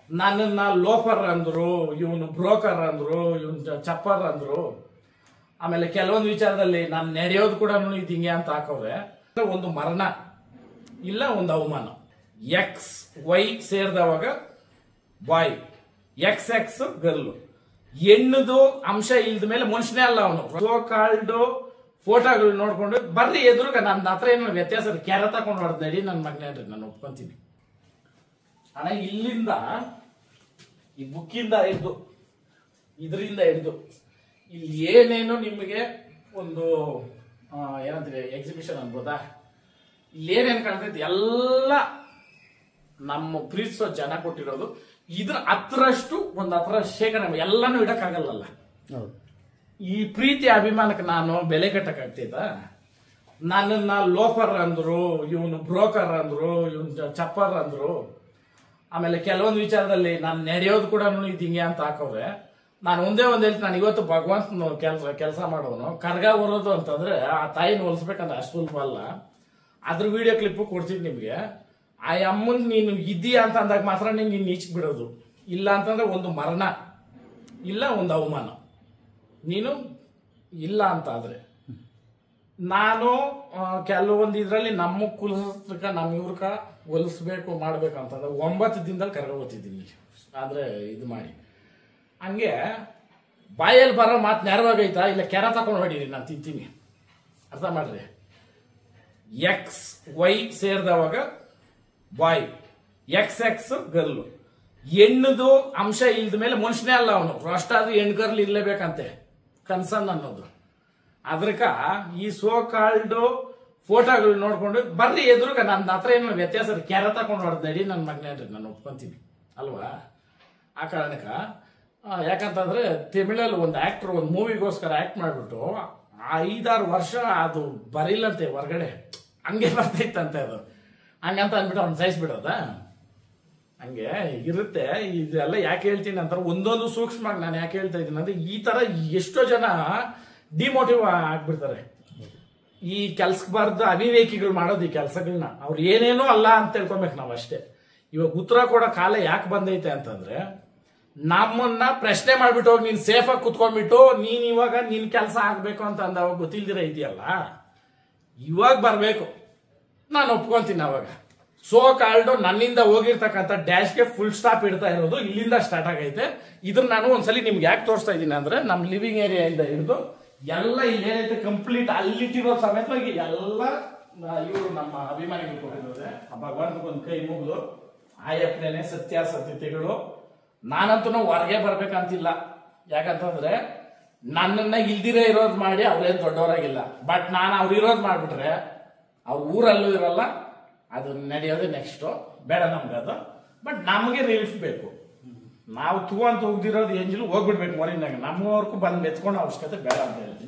ನನ್ನನ್ನ ಲೋಫರ್ ಅಂದ್ರು, ಇವನು ಬ್ರೋಕರ್ ಅಂದ್ರು, ಇವನ್ ಚಪ್ಪರ್ ಅಂದ್ರು. ಆಮೇಲೆ ಕೆಲವೊಂದು ವಿಚಾರದಲ್ಲಿ ನಾನು ನಡೆಯೋದು ಕೂಡ ಇದು ಹಿಂಗೆ ಅಂತ ಹಾಕೋರೆ. ಒಂದು ಮರಣ ಇಲ್ಲ ಒಂದು ಅವಮಾನ. ಎಕ್ಸ್ ವೈ ಸೇರಿದವಾಗ ಬಾಯ್, ಎಕ್ಸ್ ಎಕ್ಸ್ ಗರ್ಲು. ಹೆಣ್ಣದು ಅಂಶ ಇಲ್ದ ಮೇಲೆ ಮನುಷ್ಯನೇ ಅಲ್ಲ ಅವನು. ಸೋ ಕಾಲ್ಡ್ ಫೋಟೋಗಳು ನೋಡ್ಕೊಂಡು ಬರ್ರಿ ಎದುರುಗ ನನ್ನ ಹತ್ರ ಏನೋ ವ್ಯತ್ಯಾಸ ಕೆರ ತಗೊಂಡು ಹೊಡೆದ್ ನಡಿ ನನ್ನ ಮಗನೇನ್ರಿ, ನಾನು ಒಪ್ಕೊಂತೀನಿ. ಆனா ಇಲ್ಲಿಂದ ಈ ಬುಕ್ಕಿಂದ ಹಿಡಿದು ಇದರಿಂದ ಹಿಡಿದು ಇಲ್ಲಿ ಏನೇನು ನಿಮಗೆ ಒಂದು ಏನಂತೀರಿ ಎಕ್ಸಿಬಿಷನ್ ಅನ್ಬೋದಾ, ಇಲ್ಲಿ ಏನೇನು ಕಾಣ್ತೈತಿ ಎಲ್ಲ ನಮ್ಮ ಪ್ರೀತಿಸೋ ಜನ ಕೊಟ್ಟಿರೋದು. ಇದ್ರ ಹತ್ರಷ್ಟು ಒಂದು ಹತ್ರ ಶೇಖರಣೆ ಎಲ್ಲಾನು ಇಡಕ್ಕಾಗಲ್ಲ. ಈ ಪ್ರೀತಿ ಅಭಿಮಾನಕ್ಕೆ ನಾನು ಬೆಲೆ ಕಟ್ಟಕ್ಕಾಗ್ತೈತ? ನನ್ನನ್ನ ಲೋಫರ್ ಅಂದ್ರು, ಇವನು ಬ್ರೋಕರ್ ಅಂದ್ರು, ಇವನ್ ಚಪ್ಪರ್ ಅಂದ್ರು. ಆಮೇಲೆ ಕೆಲವೊಂದು ವಿಚಾರದಲ್ಲಿ ನಾನು ನಡೆಯೋದು ಕೂಡ ಇದು ಹಿಂಗೆ ಅಂತ ಹಾಕೋರೆ. ನಾನು ಒಂದೇ ಒಂದ್ ಹೇಳ್ತೀನಿ, ನಾನು ಇವತ್ತು ಭಗವಂತನ ಕೆಲಸ ಮಾಡೋನು. ಕರ್ಗ ಬರೋದು ಅಂತಂದ್ರೆ ಆ ತಾಯಿನ ಹೋಲಿಸ್ಬೇಕಂದ್ರೆ ಅಷ್ಟು ಸುಲಭ ಅಲ್ಲ. ಅದ್ರ ವಿಡಿಯೋ ಕ್ಲಿಪ್ ಕೊಡ್ತೀನಿ ನಿಮ್ಗೆ. ಆ ಅಮ್ಮನ್ ನೀನು ಇದೀಯಾ ಅಂತ ಅಂದಾಗ ಮಾತ್ರ ನೀನು ಈಚ್ ಬಿಡೋದು. ಇಲ್ಲ ಅಂತಂದ್ರೆ ಒಂದು ಮರಣ ಇಲ್ಲ ಒಂದು ಅವಮಾನ. ನೀನು ಇಲ್ಲ ಅಂತ ಆದ್ರೆ ನಾನು ಕೆಲವೊಂದು ಇದ್ರಲ್ಲಿ ನಮ್ಮ ಕುಲಕ ನಮ್ಮ ಇವ್ರಕ ಹೊಲಿಸ್ಬೇಕು ಮಾಡ್ಬೇಕು ಅಂತಂದ್ರೆ 9 ದಿನದಲ್ಲಿ ಕರ್ಗ ಓದ್ತಿದ್ದೀನಿ. ಆದ್ರೆ ಇದು ಮಾಡಿ ಹಂಗೆ ಬಾಯಲ್ಲಿ ಬರೋ ಮಾತು ನೆರವಾಗೈತಾ ಇಲ್ಲ ಕೆರ ತಕೊಂಡು ಹೊಡೀರಿ, ನಾನು ತಿಂತೀನಿ. ಅರ್ಥ ಮಾಡ್ರಿ. ಎಕ್ಸ್ ವೈ ಸೇರಿದವಾಗ ಬಾಯ್, ಎಕ್ಸ್ ಎಕ್ಸ್ ಗರ್ಲು. ಹೆಣ್ಣದು ಅಂಶ ಇಲ್ದ ಮೇಲೆ ಮನುಷ್ಯನೇ ಅಲ್ಲ ಅವನು. ಅಷ್ಟಾದ್ರೂ ಹೆಣ್ಣು ಗರ್ಲ್ ಇರ್ಲೇಬೇಕಂತೆ ಕನ್ಸನ್ ಅನ್ನೋದು. ಅದ್ರಕ ಈ ಸೋ ಕಾಲ್ಡ್ ಫೋಟೋಗಳು ನೋಡ್ಕೊಂಡು ಬರ್ರಿ ಎದುರುಗ ನನ್ನ ಹತ್ರ ಏನೋ ವ್ಯತ್ಯಾಸ ಕೆರ ತಗೊಂಡು ಹೊಡೆದ್ ನಡಿ ನನ್ನ ಮಗನೇನ್ರಿ, ನಾನು ಒಪ್ಕೊಂತೀನಿ ಅಲ್ವಾ. ಆ ಕಾರಣಕ್ಕ ಯಾಕಂತಂದ್ರೆ ತಮಿಳಲ್ಲಿ ಒಂದು ಆಕ್ಟರ್ ಒಂದು ಮೂವಿಗೋಸ್ಕರ ಆಕ್ಟ್ ಮಾಡ್ಬಿಟ್ಟು 5-6 ವರ್ಷ ಅದು ಬರಿಲ್ಲಂತೆ ಹೊರಗಡೆ, ಹಂಗೆ ಬರ್ತೈತಂತೆ ಅದು. ಹಂಗಂತ ಅಂದ್ಬಿಟ್ಟು ಅವ್ನು ಸಹಿಸ್ಬಿಡೋದ? ಹಂಗೆ ಇರುತ್ತೆ. ಇದೆಲ್ಲ ಯಾಕೆ ಹೇಳ್ತೀನಿ ಅಂತಾರೆ, ಒಂದೊಂದು ಸೂಕ್ಷ್ಮವಾಗಿ ನಾನು ಯಾಕೆ ಹೇಳ್ತಾ ಇದ್ದೀನಿ ಅಂದ್ರೆ ಈ ತರ ಎಷ್ಟೋ ಜನ ಡಿಮೋಟಿವ್ ಆಗ್ಬಿಡ್ತಾರೆ. ಈ ಕೆಲ್ಸಕ್ಕೆ ಬಾರ್ದು ಅವಿವೇಕಿಗಳು ಮಾಡೋದು ಈ ಕೆಲಸಗಳನ್ನ. ಅವ್ರು ಏನೇನೋ ಅಲ್ಲ ಅಂತ ತಿಳ್ಕೊಬೇಕು ನಾವು ಅಷ್ಟೇ. ಇವಾಗ ಉತ್ತರ ಕೊಡೋ ಕಾಲ ಯಾಕೆ ಬಂದೈತೆ ಅಂತಂದ್ರೆ ನಮ್ಮನ್ನ ಪ್ರಶ್ನೆ ಮಾಡ್ಬಿಟ್ಟು ಹೋಗಿ ನೀನ್ ಸೇಫ್ ಆಗಿ ಕುತ್ಕೊಂಡ್ಬಿಟ್ಟು ನೀನ್ ಇವಾಗ ನಿನ್ ಕೆಲಸ ಆಗ್ಬೇಕು ಅಂತ ಅಂದವಾಗ ಗೊತ್ತಿಲ್ದಿರ ಇದೆಯಲ್ಲ, ಇವಾಗ ಬರ್ಬೇಕು. ನಾನು ಒಪ್ಕೊಂತೀನಿ. ಅವಾಗ ಸೋ ಕಾಲ್ಡ್ ನನ್ನಿಂದ ಹೋಗಿರ್ತಕ್ಕಂಥ ಡ್ಯಾಶ್ಗೆ ಫುಲ್ ಸ್ಟಾಪ್ ಇಡ್ತಾ ಇರೋದು ಇಲ್ಲಿಂದ ಸ್ಟಾರ್ಟ್ ಆಗೈತೆ. ಇದನ್ನ ನಾನು ಒಂದ್ಸಲಿ ನಿಮ್ಗೆ ಯಾಕೆ ತೋರಿಸ್ತಾ ಇದ್ದೀನಿ ಅಂದ್ರೆ ನಮ್ಮ ಲಿವಿಂಗ್ ಏರಿಯಾ ಇಂದ ಹಿಡಿದು ಎಲ್ಲ ಇಲ್ಲೇನೈತೆ ಕಂಪ್ಲೀಟ್ ಅಲ್ಲಿಟ್ಟಿರೋ ಸಮೇತವಾಗಿ ಎಲ್ಲ ಇವರು ನಮ್ಮ ಅಭಿಮಾನಿಗಳು ಕೊಟ್ಟಿದ್ದಾರೆ. ಭಗವಂತಗೊಂದು ಕೈ ಮುಗಿದು ಆಯಪ್ಪನೇನೆ ಸತ್ಯಾಸತ್ಯತೆಗಳು. ನಾನಂತೂ ಹೊರಗೆ ಬರ್ಬೇಕಂತಿಲ್ಲ. ಯಾಕಂತಂದ್ರೆ ನನ್ನನ್ನ ಇಲ್ದಿರೇ ಇರೋದು ಮಾಡಿ ಅವ್ರೇನು ದೊಡ್ಡವರಾಗಿಲ್ಲ. ಬಟ್ ನಾನು ಅವ್ರು ಇರೋದು ಮಾಡ್ಬಿಟ್ರೆ ಅವ್ರ ಊರಲ್ಲೂ ಇರಲ್ಲ. ಅದು ನಡೆಯೋದು ನೆಕ್ಸ್ಟ್ ಬೇಡ ನಮ್ಗದು. ಬಟ್ ನಮಗೆ ರಿಲೀಫ್ ಬೇಕು. ನಾವು ತೂ ಅಂತ ಹೋಗ್ದಿರೋದು ಎಂಜಲು ಹೋಗ್ಬಿಡ್ಬೇಕು ಮೊರಿನಾಗ. ನಮ್ಮವರ್ಗೂ ಬಂದು ಮೆತ್ಕೊಂಡು ಅವಶ್ಯಕತೆ ಬೇಡ ಅಂತ ಹೇಳ್ತೀನಿ.